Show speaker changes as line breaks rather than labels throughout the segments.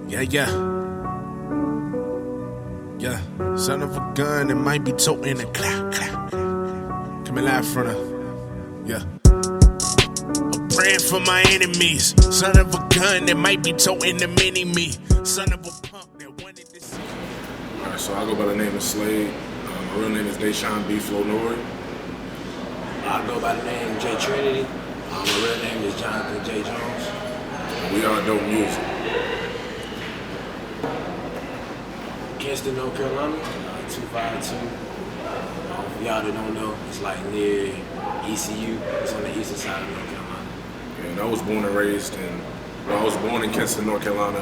Yeah, yeah. Yeah, son of a gun, it might be toting a clap, clap. Coming live from yeah. I'm praying for my enemies. Son of a gun, that might be toting the mini me. Son of a punk that wanted to see.
Alright, so I go by the name of Slade. My real name is Deshaun B. Flonori.
I go by the name J Trinity. My real name is Jonathan J Jones.
We are DOPEMUSIC.
Kinston, North Carolina, 252. For y'all that don't know, it's like near ECU. It's on the eastern side of North Carolina.
And I was born and raised I was born in Kinston, North Carolina.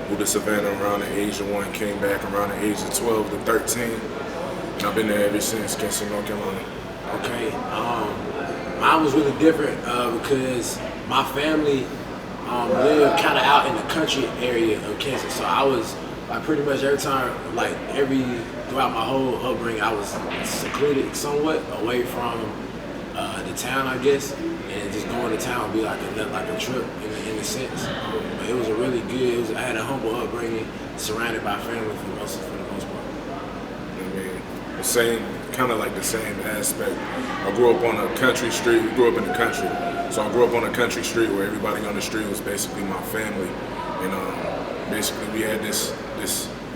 Moved to Savannah around the age of 1, came back around the age of 12 to 13. And I've been there ever since, Kinston, North Carolina.
Okay, mine was really different because my family lived kind of out in the country area of Kinston. So I was like pretty much every time, throughout my whole upbringing, I was secluded somewhat away from the town, I guess, and just going to town would be like a trip in a sense. But it was a really good. I had a humble upbringing, surrounded by family for the most part.
I mean, the same, kind of like the same aspect. I grew up on a country street. We grew up in the country, so I grew up on a country street where everybody on the street was basically my family, and basically we had this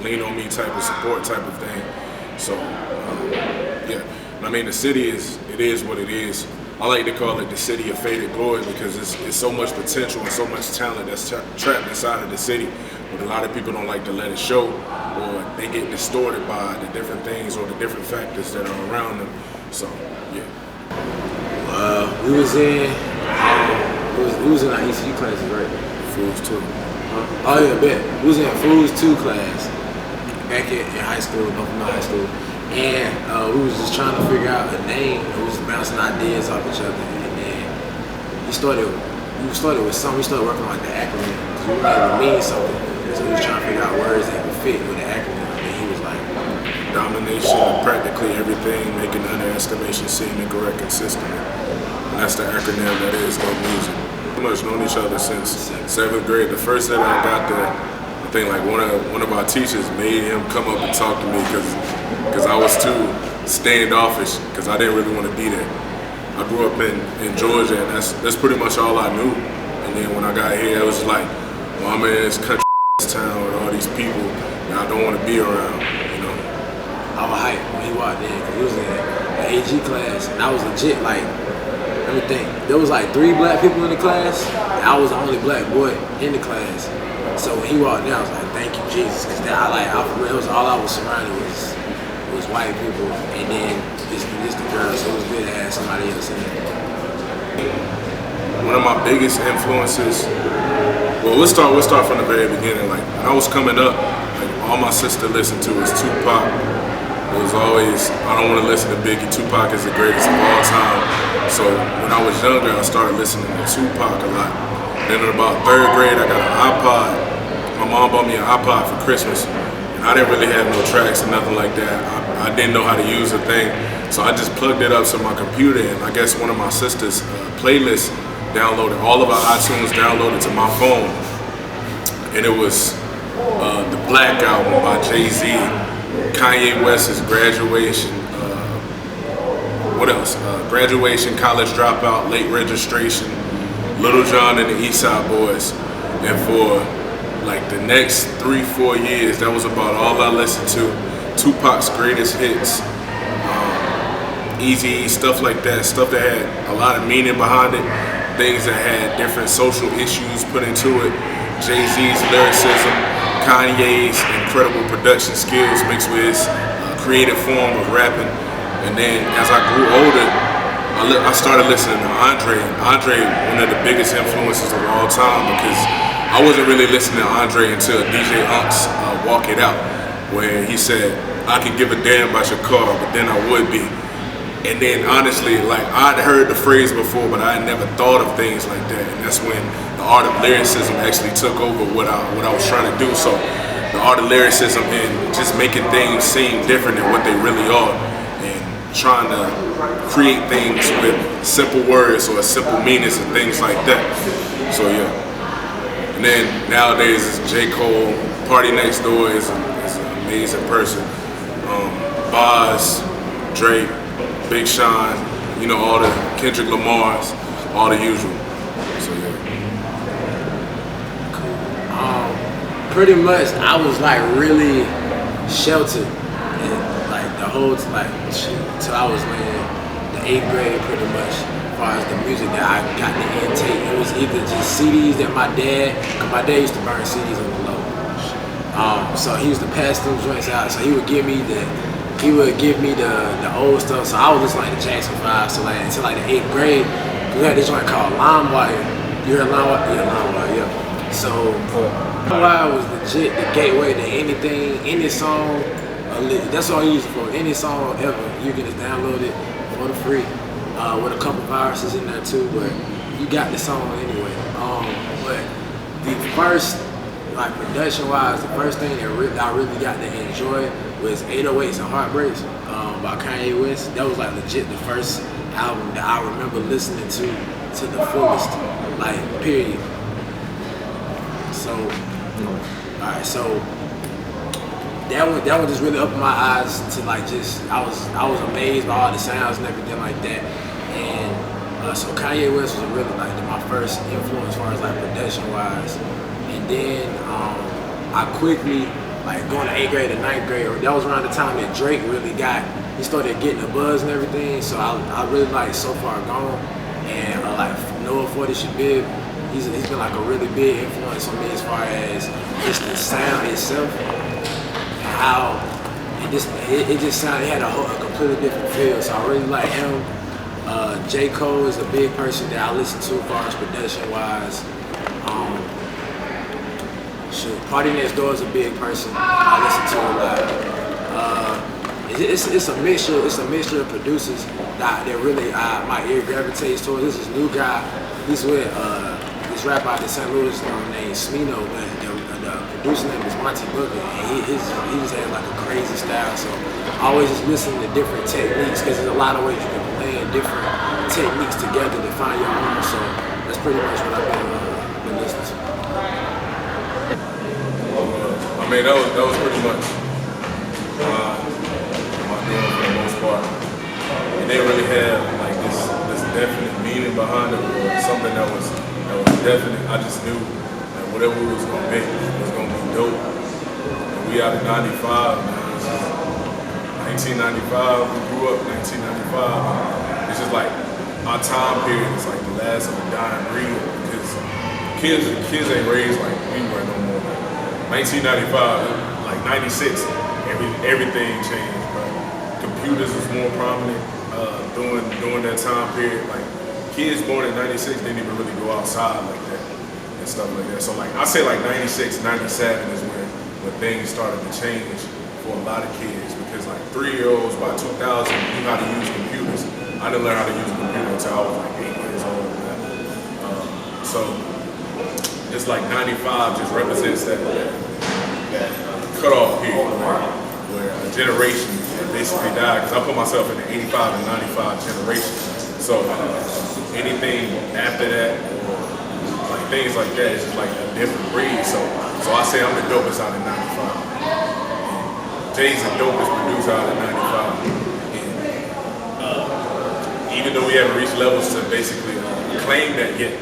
lean on me type of support type of thing. So yeah, I mean the city is what it is. I like to call it the city of faded glory because it's so much potential and so much talent that's trapped inside of the city, but a lot of people don't like to let it show, or they get distorted by the different things or the different factors that are around them. So yeah.
We was in our ECU classes, right?
Fools too.
Oh yeah, bet. We was in Fools 2 class back in high school, Buffalo High School. And we was just trying to figure out a name. We was bouncing ideas off each other. And then we started with something. We started working on like the acronym. Because we wanted to mean something. So we was trying to figure out words that would fit with the acronym. And he was like,
domination of practically everything, making underestimation seem incorrect consistently. And that's the acronym that is DOPEMUSIC. Pretty much known each other since 7th grade. The first day that I got there, I think like one of our teachers made him come up and talk to me because I was too standoffish because I didn't really want to be there. I grew up in Georgia, and that's pretty much all I knew. And then when I got here, it was like, well, I'm in this country town with all these people that I don't want to be around, you know.
I was hyped when he walked in because he was in the AG class, and I was legit like, everything. There was like 3 black people in the class, and I was the only black boy in the class. So when he walked in, I was like, thank you, Jesus, because it was all I was surrounded was white people, and then this the girls, so it was good to have somebody else in there.
One of my biggest influences, well, we'll start from the very beginning. Like when I was coming up, like all my sister listened to was Tupac. It was always, I don't want to listen to Biggie. Tupac is the greatest of all time. So when I was younger, I started listening to Tupac a lot. Then in about 3rd grade, I got an iPod. My mom bought me an iPod for Christmas. And I didn't really have no tracks or nothing like that. I didn't know how to use the thing. So I just plugged it up to my computer, and I guess one of my sister's playlists downloaded, all of our iTunes downloaded to my phone. And it was the Black Album by Jay-Z, Kanye West's Graduation, what else? Graduation, College Dropout, Late Registration, Little John and the East Side Boys. And for like the next 3-4 years, that was about all I listened to. Tupac's greatest hits, Easy, stuff like that, stuff that had a lot of meaning behind it, things that had different social issues put into it. Jay-Z's lyricism, Kanye's incredible production skills mixed with his creative form of rapping. And then as I grew older, I started listening to Andre. Andre, one of the biggest influences of all time, because I wasn't really listening to Andre until DJ Unk's Walk It Out, where he said, I can give a damn about your car, but then I would be. And then honestly, like I'd heard the phrase before, but I had never thought of things like that. And that's when the art of lyricism actually took over what I was trying to do. So the art of lyricism and just making things seem different than what they really are, and trying to create things with simple words or simple meanings and things like that. So yeah. And then nowadays it's J. Cole. Party Next Door is an amazing person. Boz, Drake, Big Sean, you know, all the Kendrick Lamars, all the usual. So yeah.
Pretty much, I was like really sheltered, and like the whole till I was in the 8th grade, pretty much. As far as the music that I got to intake, it was either just CDs that my dad used to burn CDs on the low. So he used to pass them joints out. So he would give me the old stuff. So I was listening like the Jackson 5. So like until like the 8th grade, we had this joint called LimeWire. You heard LimeWire? Yeah, LimeWire. Yeah. So LimeWire was legit the gateway to anything, any song. That's all I use it for. Any song ever, you can just download it for the free. With a couple viruses in there too, but you got the song anyway. But the first, like production-wise, the first thing that I really got to enjoy was 808s and Heartbreaks by Kanye West. That was like legit the first album that I remember listening to the fullest, like period. So, alright, so that one just really opened my eyes to like I was amazed by all the sounds and everything like that. And so Kanye West was really like my first influence as far as like production wise. And then I quickly, like going to 8th grade to 9th grade, that was around the time that Drake really he started getting the buzz and everything. So I really like So Far Gone, and like Noah 40 Shabib. He's been like a really big influence on me as far as just the sound itself and how it just sounded, it had a completely different feel. So I really like him. J. Cole is a big person that I listen to as far as production wise. Party Next Door is a big person I listen to a lot. It's a mixture of producers that really my ear gravitates towards. This is new guy. He's with this rapper out of St. Louis named Smino, but the producer name is Monty Booker, and he just has like a crazy style. So I always just listen to different techniques because there's a lot of ways you can blend different techniques together to find your own. So that's pretty much what I've been listening to.
I mean, that was pretty much my deal for the most part. And they really had like this definite meaning behind it, or something that was definite. I just knew that whatever we was gonna make was gonna be dope. And we out of 95, man. 1995, we grew up 1995. It's just like our time period is like the last of a dying breed, because kids ain't raised like we were no more. 1995, like 96, everything changed, bro. Computers was more prominent during that time period. Like kids born in 96 didn't even really go outside like that and stuff like that. So like I say like 96, 97 is when things started to change for a lot of kids, because like 3-year-olds by 2000 knew how to use computers. I didn't learn how to use a computer until I was like 8 years old. So it's like 95 just represents that cutoff period where a generation basically died. Because I put myself in the 85 and 95 generation. So anything after that, like things like that, is just like a different breed. So I say I'm the dopest out of 95. Jay's the dopest producer out of 95. And even though we haven't reached levels to basically claim that yet,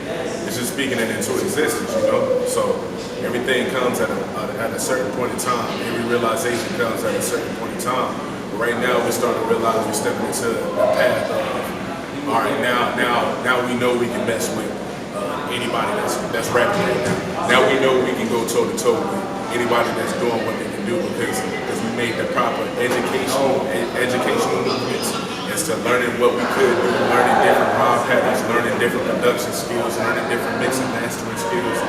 it's just speaking it into existence, you know? So everything comes at a certain point in time. Every realization comes at a certain point in time. But right now we're starting to realize we're stepping into the path of, all right, now we know we can mess with anybody that's rapping right now. Now we know we can go toe to toe with anybody that's doing what they can do, because we made the proper educational movements as to learning what we could do, learning different rhyme patterns, learning different production skills, learning different mix and mastering skills,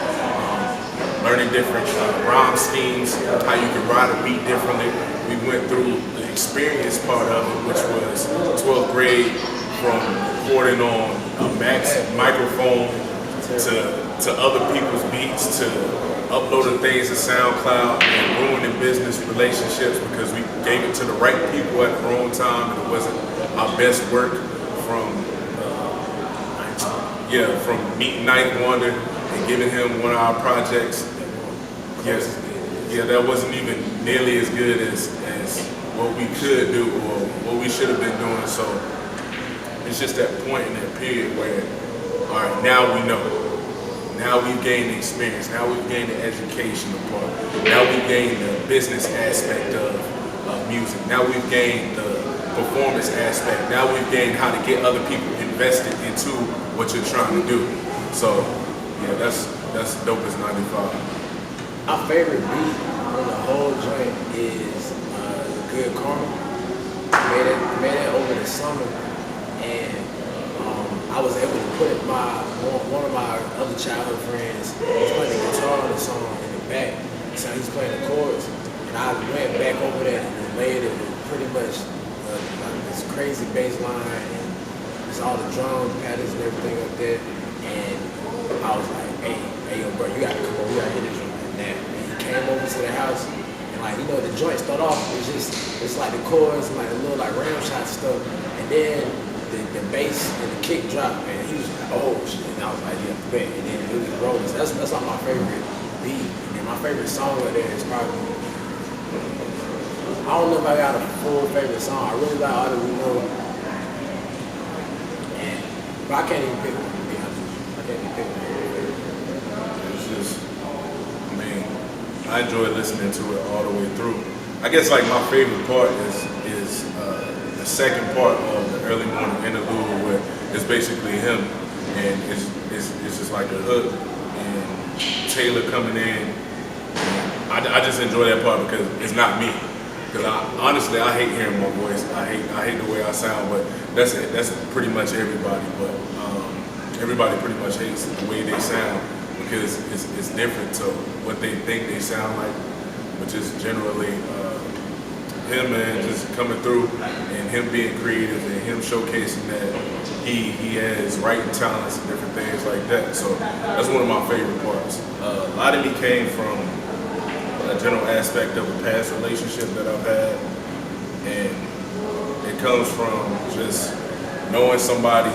learning different rhyme schemes, how you can ride a beat differently. We went through the experience part of it, which was 12th grade, from recording on a Max microphone to other people's beats, to uploading things to SoundCloud and ruining business relationships because we gave it to the right people at the wrong time, and it wasn't our best work, from meeting Ninth Wonder and giving him one of our projects. Yes, yeah, that wasn't even nearly as good as what we could do or what we should have been doing. So it's just that point in that period where, all right, now we know. Now we've gained the experience. Now we've gained the educational part. Now we've gained the business aspect of music. Now we've gained the performance aspect. Now we've gained how to get other people invested into what you're trying to do. So yeah, that's Dopest95.
My favorite beat on the whole joint is Good Karma. Made it over the summer, and I was able to put one of my other childhood friends was playing the guitar on the song in the back, so he's playing the chords, and I went back over that and laid it with pretty much like this crazy bass line and just all the drum patterns and everything up there, and I was like, hey yo bro, you gotta come over, we gotta hit this joint right now. And he came over to the house, and like, you know, the joint start off, it's like the chords and like a little like ram shot stuff, and then the bass and the kick drop, and he was like, oh shit, and I was like, yeah, bet, and then it was rolling. So that's like my favorite beat, and my favorite song right there is probably, I don't know if I got a full favorite song. I really like all that we know, but I can't even pick one, to be honest with you. I can't even pick one.
It's just, I mean, I enjoy listening to it all the way through. I guess like my favorite part is the second part of the early morning interlude, where it's basically him, and it's just like a hook and Taylor coming in. I just enjoy that part because it's not me. Because honestly, I hate hearing my voice. I hate the way I sound, but that's pretty much everybody. But everybody pretty much hates the way they sound because it's different to what they think they sound like, which is generally him, man, just coming through and him being creative and him showcasing that he has writing talents and different things like that. So that's one of my favorite parts. A lot of me came from a general aspect of a past relationship that I've had, and it comes from just knowing somebody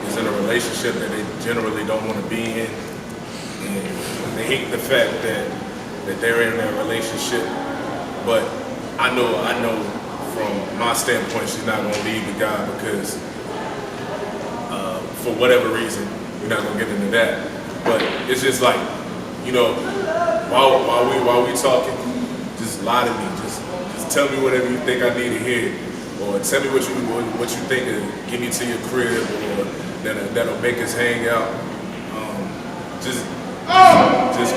is in a relationship that they generally don't want to be in, and they hate the fact that they're in that relationship, but I know from my standpoint she's not gonna leave the guy because for whatever reason, we're not gonna get into that. But it's just like, you know, while we talking, just lie to me. Just tell me whatever you think I need to hear, or tell me what you think will get me to your crib, or that'll make us hang out. Just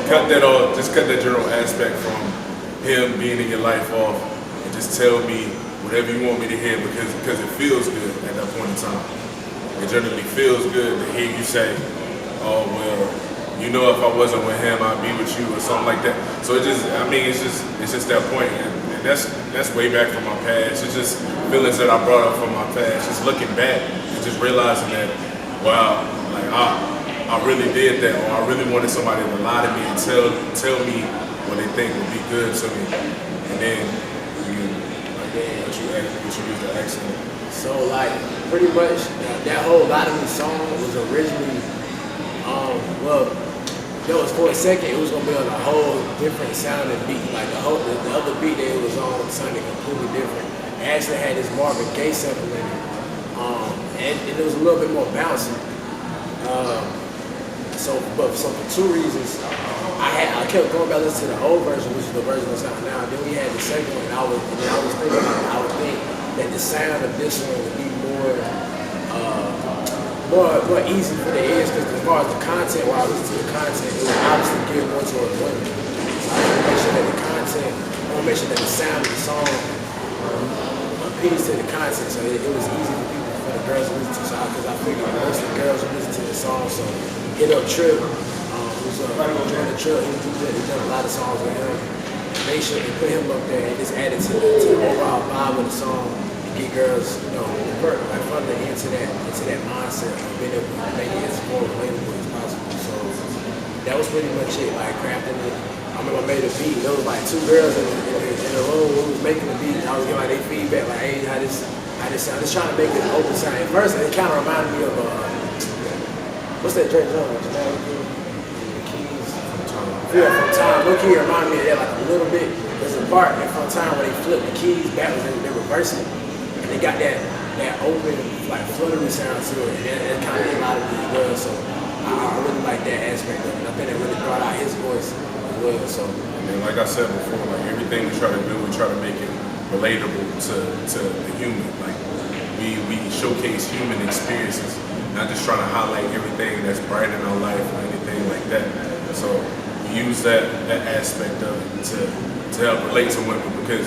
cut that off. Just cut that general aspect from him being in your life off, and just tell me whatever you want me to hear because it feels good at that point in time. It generally feels good to hear you say, oh well, you know, if I wasn't with him, I'd be with you, or something like that. So it's just that point, and that's way back from my past. It's just feelings that I brought up from my past. Just looking back and just realizing that, wow, like I really did that, or I really wanted somebody to lie to me and tell me what they think would be good to me, and then what you use the accent.
So like pretty much that whole Lie to Me song was originally well, there was for a second it was gonna be on a whole different sounding beat. Like the other beat that it was on sounded completely different. It actually had this Marvin Gaye sample in it. And it was a little bit more bouncy. So for two reasons, I kept going back listening to the old version, which is the version that's out now. Then we had the second one, and I was thinking, I would think that the sound of this one would be more easy for the ears, because as far as the content, while I listen to the content, it was obviously geared more towards women. So I want to make sure that the content, I want to make sure that the sound of the song appeals to the content, so it was easy for the girls to listen to. So because I figured most of the girls would listen to the song, so Hit Up Trip, who's joined the Trip, he's done a lot of songs with him. Make sure they put him up there and just add it to the overall vibe of the song. Get girls, you know, like further into that mindset of being able to make it as more relatable as possible. So that was pretty much it, like crafting it. I remember I made a beat. There was like two girls in the room who was making the beat. I was getting like their feedback, like, hey, how this sound. Just trying to make it an open sound. At first, it kind of reminded me of what's that Drake song? feel from time. Low key remind me of that like a little bit. There's a part and from time where they flip the keys backwards and they reverse it, and they got that open like fluttery sound to it, and that kind of reminded me as well. So I really like that aspect of it. I think that really brought out his voice as well. So
and like I said before, like everything we try to do, we try to make it relatable to the human. Like we showcase human experiences, not just trying to highlight everything that's bright in our life or anything like that. So we use that aspect of it to help relate to women, because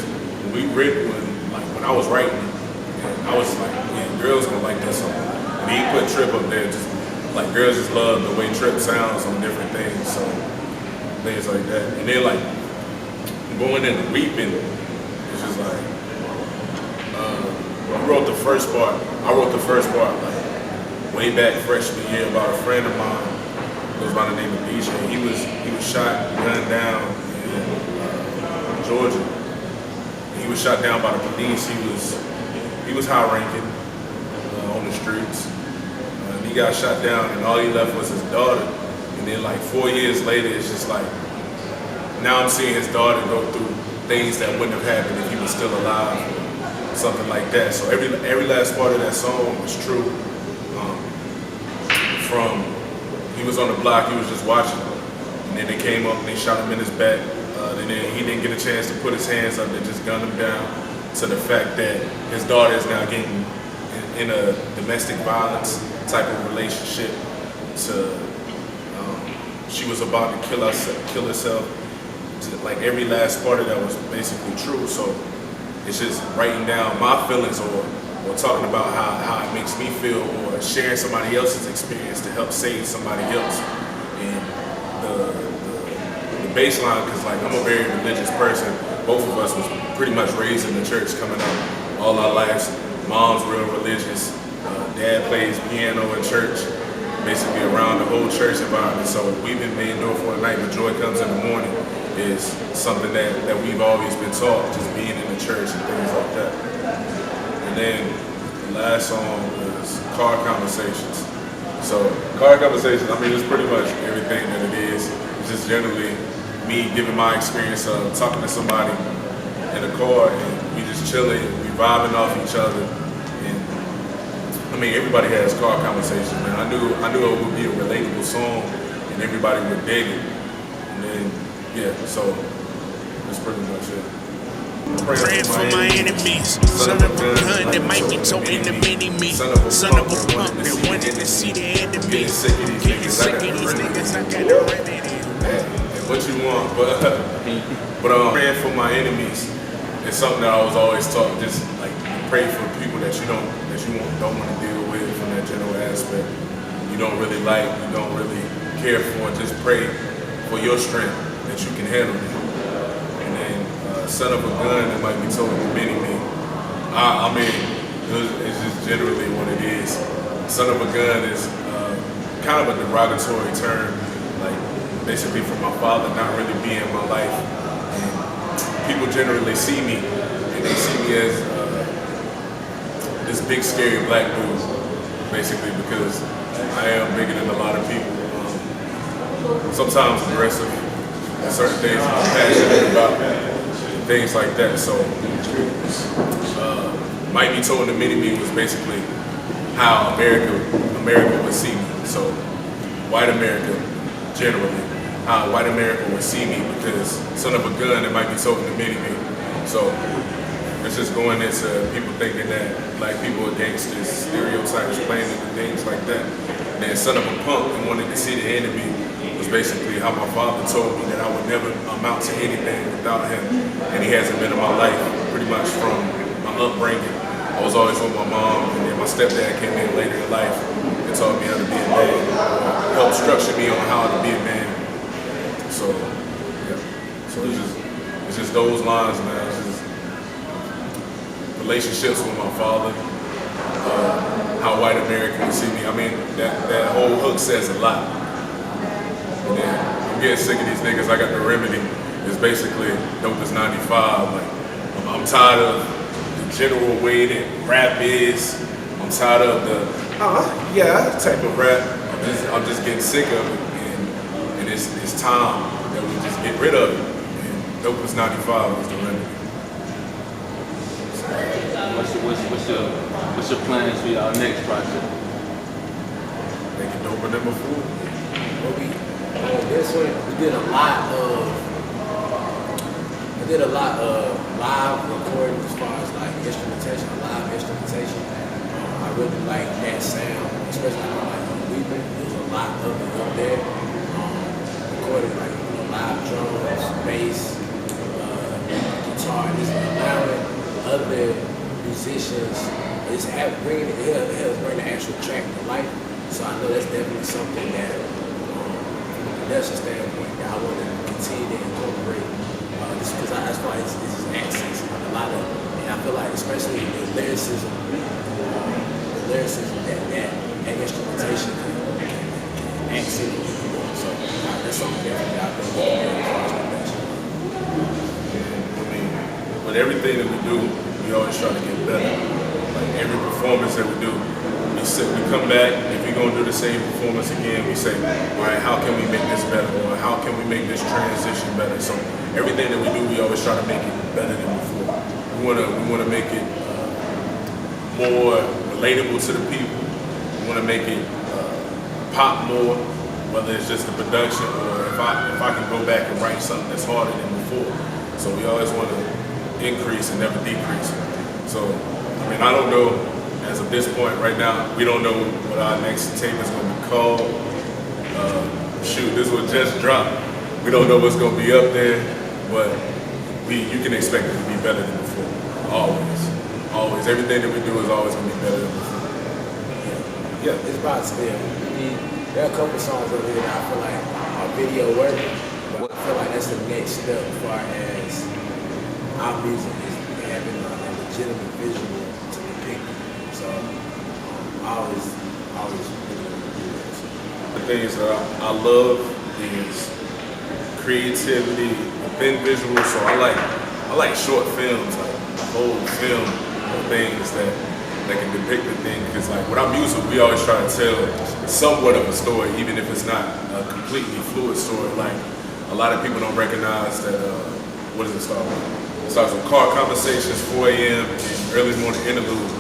when I was writing, and I was like, yeah, girls gonna like that song. And he put Trip up there, just like girls just love the way Trip sounds on different things, so things like that. And then like going into Weeping, it's just like I wrote the first part like way back freshman year about a friend of mine. Goes by the name of DJ. He was shot, gunned down in Georgia. He was shot down by the police. He was high ranking on the streets. And he got shot down, and all he left was his daughter. And then like 4 years later, it's just like, now I'm seeing his daughter go through things that wouldn't have happened if he was still alive, something like that. So every last part of that song was true. From he was on the block, he was just watching, and then they came up and they shot him in his back. And then he didn't get a chance to put his hands up, they just gunned him down, to the fact that his daughter is now getting in a domestic violence type of relationship. She was about to kill herself. Like every last part of that was basically true. So it's just writing down my feelings or talking about how it makes me feel, or sharing somebody else's experience to help save somebody else. And the baseline, because like I'm a very religious person. Both of us was pretty much raised in the church coming up all our lives. Mom's real religious. Dad plays piano in church, basically around the whole church environment. So we've been made known for a night, but joy comes in the morning is something that we've always been taught, just being in the church and things like that. And then the last song was Car Conversations. So Car Conversations, I mean, it's pretty much everything that it is. It's just generally me giving my experience of talking to somebody in a car, and we just chilling, we vibing off each other. And I mean, everybody has car conversations, man. I knew it would be a relatable song and everybody would dig it. And then, yeah, so that's pretty much it.
Praying for my enemies. Son of a gun that might be toting the mini-me. Son of a punk that wanted to see the enemies. Getting sick of these niggas, I got a remedy.
What you want, but praying for my enemies is something that I was always taught. Just like pray for people that you don't want to deal with from that general aspect. You don't really like, you don't really care for. Just pray for your strength that you can handle it. And then son of a gun that might be told to mini-me. I mean, it's just generally what it is. Son of a gun is kind of a derogatory term, like basically for my father not really being in my life. And people generally see me, and they see me as this big scary black dude, basically because I am bigger than a lot of people. Sometimes aggressive at certain things I'm passionate about, things like that. So might be told to mini-me was basically how America would see me. So white America generally, how white America would see me, because son of a gun that might be told to mini-me. So it's just going into people thinking that black people are gangsters, stereotypes, playing and things like that. And then son of a punk and wanting to see the enemy was basically how my father told me that I would never amount to anything without him. And he hasn't been in my life pretty much from my upbringing. I was always with my mom, and then my stepdad came in later in life and taught me how to be a man, helped structure me on how to be a man. So, yeah. So it's just those lines, man. It's just relationships with my father, how white America would see me. I mean, that whole hook says a lot. And then I'm getting sick of these niggas. I got the remedy. It's basically Dopest95. Like, I'm tired of the general way that rap is. I'm tired of the yeah type of rap. I'm just getting sick of it. And it's time that we just get rid of it. And Dopest95 is the remedy.
What's your plans for y'all next project?
Make it doper than before.
This one, we did a lot of live recording as far as like instrumentation, live instrumentation. I really like that sound, especially like weeping. There's a lot of it up there. Recording like live drums, bass, guitar, just allowing other musicians, just bring the actual track to life. So I know that's definitely something that, from a production standpoint, that I want to continue to incorporate. Just because I feel like it's accents, a lot of, and I feel like especially the lyricism that instrumentation can accent. So that's something that I've been looking at as far as production.
I mean, with everything that we do, we always try to get better. Like every performance that we do, we come back, if we're gonna do the same performance again, we say, all right, how can we make this better? Or how can we make this transition better? So everything that we do, we always try to make it better than before. We wanna make it more relatable to the people. We wanna make it pop more, whether it's just the production or if I can go back and write something that's harder than before. So we always want to increase and never decrease. So, I mean, I don't know, as of this point right now, we don't know what our next tape is going to be called. Shoot, this one just dropped. We don't know what's going to be up there, but you can expect it to be better than before. Always. Always. Everything that we do is always going to be better than before.
Yeah, it's about still. There are a couple songs over here that I feel like are video work, but I feel like that's the next step as far as our music is having a legitimate visual to depict. So I always really want to do that.
The things that I love is creativity within visuals. So I like short films, like a whole film of things that can depict the thing, because like with our music, we always try to tell somewhat of a story, even if it's not a completely fluid story. Like a lot of people don't recognize that, what does it start with? It starts with car conversations, 4 a.m. and early morning interlude.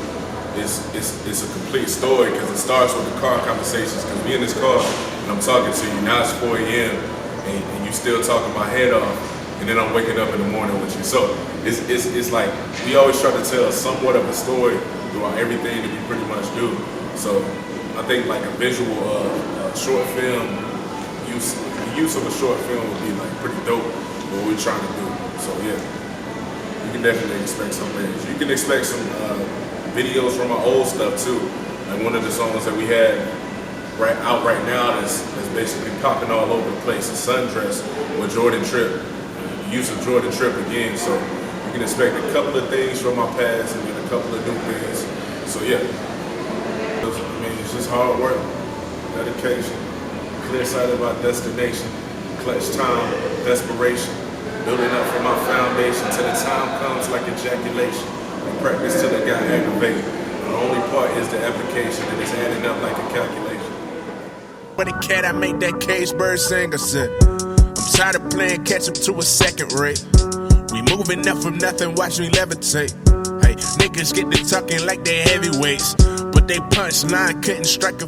It's a complete story because it starts with the car conversations, because we in this car and I'm talking to you, now it's 4 a.m. and you still talking my head off, and then I'm waking up in the morning with you. So it's like we always try to tell somewhat of a story throughout everything that we pretty much do. So I think like a visual of a short film, the use of a short film would be like pretty dope for what we're trying to do. So yeah, you can definitely expect some things. You can expect some videos from our old stuff too. Like one of the songs that we had out right now that's basically popping all over the place, is Sundress with Jordan Tripp. The use of Jordan Tripp again. So you can expect a couple of things from our past and then a couple of new things. So yeah, I mean, it's just hard work, dedication, clear sight of our destination, clutch time, desperation, building up from our foundation till the time comes like ejaculation. We practice till it got aggravated. The only part is the application, and it's adding up like a calculation.
But the cat, I make that cage bird sing. I said, I'm tired of playing catch up to a second rate. We moving up from nothing, watch me levitate. Hey, niggas get to talking like they heavyweights, but they punchline couldn't strike a